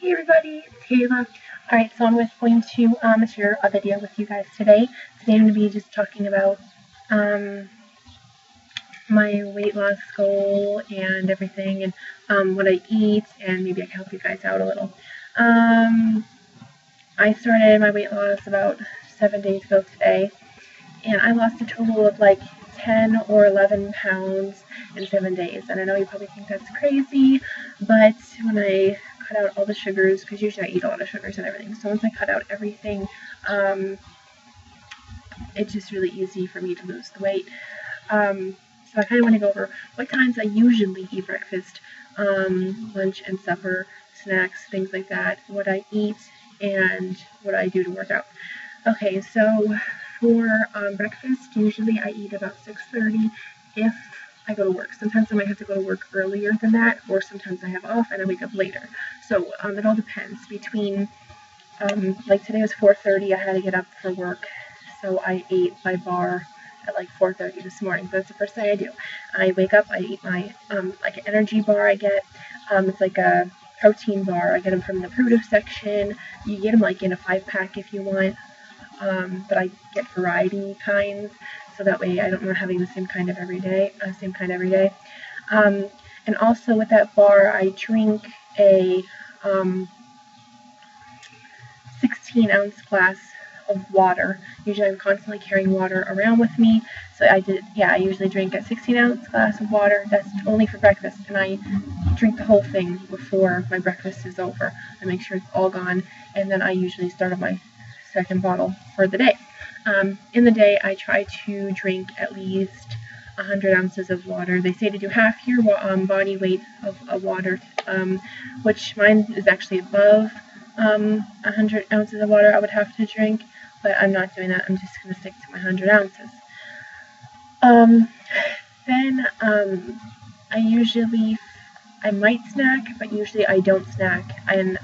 Hey everybody, it's Kayla. Alright, so I'm going to share a video with you guys today. Today I'm going to be just talking about my weight loss goal and everything, and what I eat, and maybe I can help you guys out a little. I started my weight loss about 7 days ago today, and I lost a total of like 10 or 11 pounds in 7 days. And I know you probably think that's crazy, but when I cut out all the sugars, because usually I eat a lot of sugars and everything, so once I cut out everything, it's just really easy for me to lose the weight. So I kind of want to go over what times I usually eat breakfast, lunch and supper, snacks, things like that, what I eat, and what I do to work out. Okay, so for breakfast, usually I eat about 6:30 if I go to work. Sometimes I might have to go to work earlier than that, or sometimes I have off and I wake up later. So it all depends. Between, like today was 4:30, I had to get up for work, so I ate my bar at like 4:30 this morning. So that's the first thing I do. I wake up, I eat my like an energy bar I get. It's like a protein bar. I get them from the produce section. You get them like in a 5-pack if you want. But I get variety kinds, so that way I don't know having the same kind every day. And also with that bar, I drink a 16-ounce glass of water. Usually I'm constantly carrying water around with me, so I usually drink a 16-ounce glass of water. That's only for breakfast, and I drink the whole thing before my breakfast is over. I make sure it's all gone, and then I usually start on my second bottle for the day. In the day, I try to drink at least 100 ounces of water. They say to do half your body weight of water, which mine is actually above 100 ounces of water I would have to drink, but I'm not doing that. I'm just going to stick to my 100 ounces. Then I might snack, but usually I don't snack, and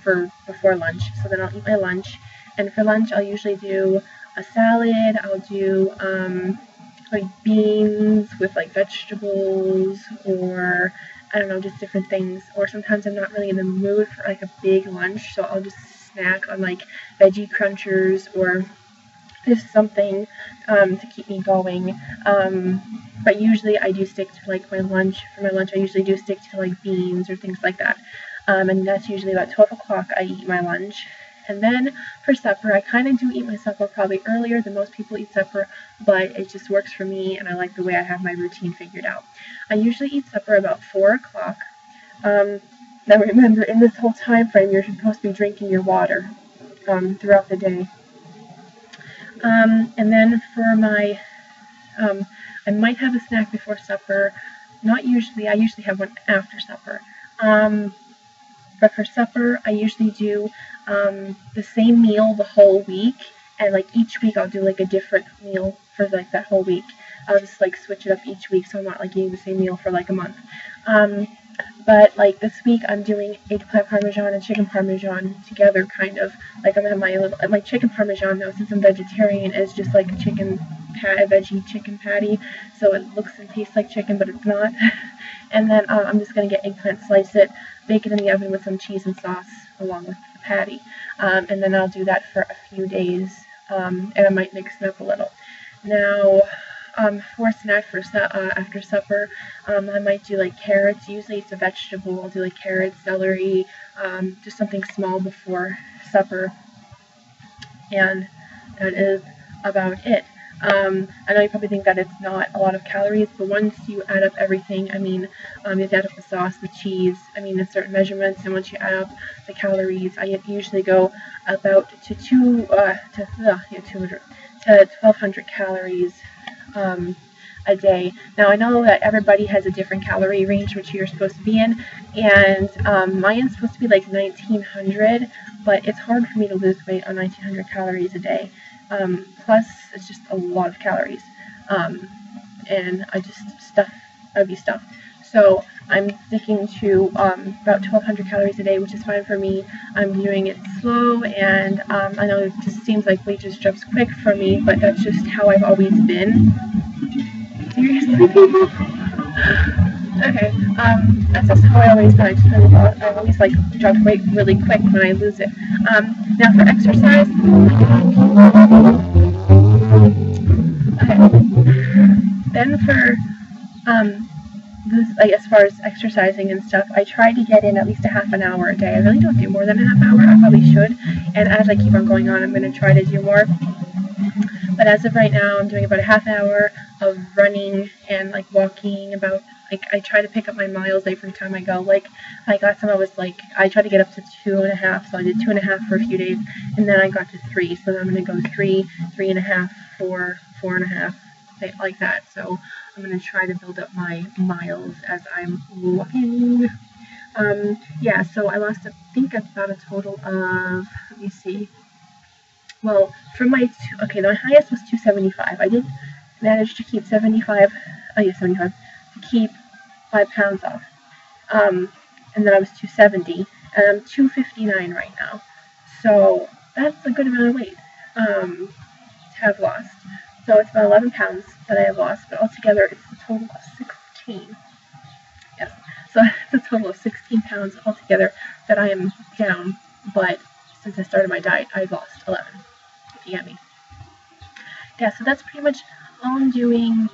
for before lunch. So then I'll eat my lunch, and for lunch I'll usually do a salad. I'll do like beans with like vegetables, or I don't know, just different things. Or sometimes I'm not really in the mood for like a big lunch, so I'll just snack on like veggie crunchers or just something to keep me going. But usually I do stick to like my lunch. For my lunch I usually do stick to like beans or things like that. And that's usually about 12 o'clock I eat my lunch. And then for supper, I kind of do eat my supper probably earlier than most people eat supper, but it just works for me, and I like the way I have my routine figured out. I usually eat supper about 4 o'clock. Now remember, in this whole time frame, you're supposed to be drinking your water throughout the day. And then for my, I might have a snack before supper. Not usually. I usually have one after supper. But for supper, I usually do the same meal the whole week, and like each week I'll do like a different meal for like that whole week. I'll just like switch it up each week, so I'm not like eating the same meal for like a month. But like this week I'm doing eggplant parmesan and chicken parmesan together, kind of. Like I'm gonna have my chicken parmesan now, since I'm vegetarian, is just like a veggie chicken patty, so it looks and tastes like chicken, but it's not. And then I'm just gonna get eggplant, slice it, bake it in the oven with some cheese and sauce along with the patty. And then I'll do that for a few days, and I might mix it up a little. Now, for a snack after supper, I might do like carrots. Usually it's a vegetable. I'll do like carrots, celery, just something small before supper. And that is about it. I know you probably think that it's not a lot of calories, but once you add up everything, I mean, you have to add up the sauce, the cheese, I mean, in certain measurements, and once you add up the calories, I usually go about to 1,200 calories a day. Now, I know that everybody has a different calorie range which you're supposed to be in, and mine's supposed to be like 1,900, but it's hard for me to lose weight on 1,900 calories a day. Plus, it's just a lot of calories, and I'd be stuffed. So I'm sticking to about 1,200 calories a day, which is fine for me. I'm doing it slow, and I know it just seems like weight just drops quick for me, but that's just how I've always been. Seriously, people? Okay, that's just how I always manage to lose. I always like drop weight really quick when I lose it. Now for exercise, okay. Then for this, like as far as exercising and stuff, I try to get in at least a half an hour a day. I really don't do more than a half hour. I probably should, and as I keep on going on, I'm going to try to do more. But as of right now, I'm doing about a half hour of running and like walking about. Like I try to pick up my miles every time I go. Like last time I was like I tried to get up to 2.5, so I did 2.5 for a few days, and then I got to 3. So then I'm gonna go 3, 3.5, 4, 4.5, like that. So I'm gonna try to build up my miles as I'm walking. Yeah. So I lost, I think, about a total of. Let me see. Well, from my okay, the highest was 275. I did manage to keep 75. Oh yeah, 75 to keep 5 pounds off. And then I was 270, and I'm 259 right now. So that's a good amount of weight to have lost. So it's about 11 pounds that I have lost, but altogether it's a total of 16. Yes, so it's a total of 16 pounds altogether that I am down. But since I started my diet, I've lost 11. If you get me. Yeah, so that's pretty much all I'm doing.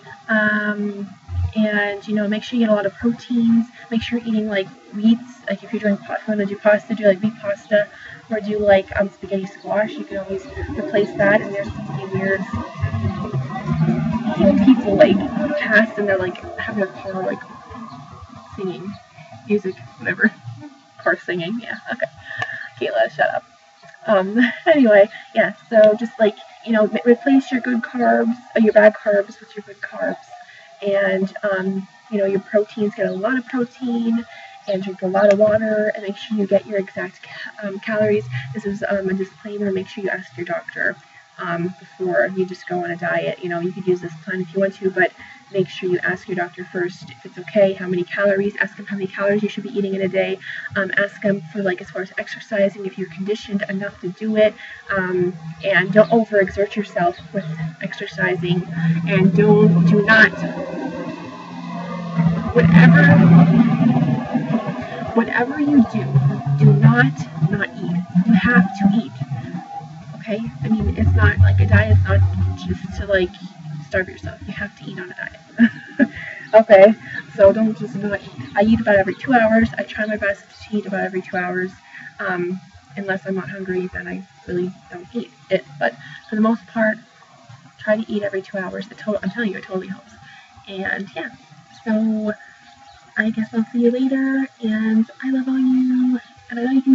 And make sure you get a lot of proteins. Make sure you're eating like wheats. Like if you're doing pasta, want to do pasta, do like wheat pasta, or do like spaghetti squash. You can always replace that. And there's something weird. Even people like pass and they're like have their car like singing music, whatever. Car singing. Yeah. Okay. Kayla, shut up. Anyway, yeah. So just like replace your good carbs, or your bad carbs with your good carbs. And your proteins, get a lot of protein and drink a lot of water, and make sure you get your exact calories. This is a disclaimer. Make sure you ask your doctor before you just go on a diet. You could use this plan if you want to, but make sure you ask your doctor first if it's okay, how many calories. Ask them how many calories you should be eating in a day. Ask them for like as far as exercising, if you're conditioned enough to do it, and don't overexert yourself with exercising, and do not whatever you do not eat. You have to eat. Okay? I mean, it's not like a diet's not just to like starve yourself. You have to eat on a diet. Okay? So don't just not eat. I eat about every 2 hours. I try my best to eat about every 2 hours. Unless I'm not hungry, then I really don't eat it. But for the most part, try to eat every 2 hours. I'm telling you, it totally helps. And yeah. So I guess I'll see you later, and I love all you, and I know you can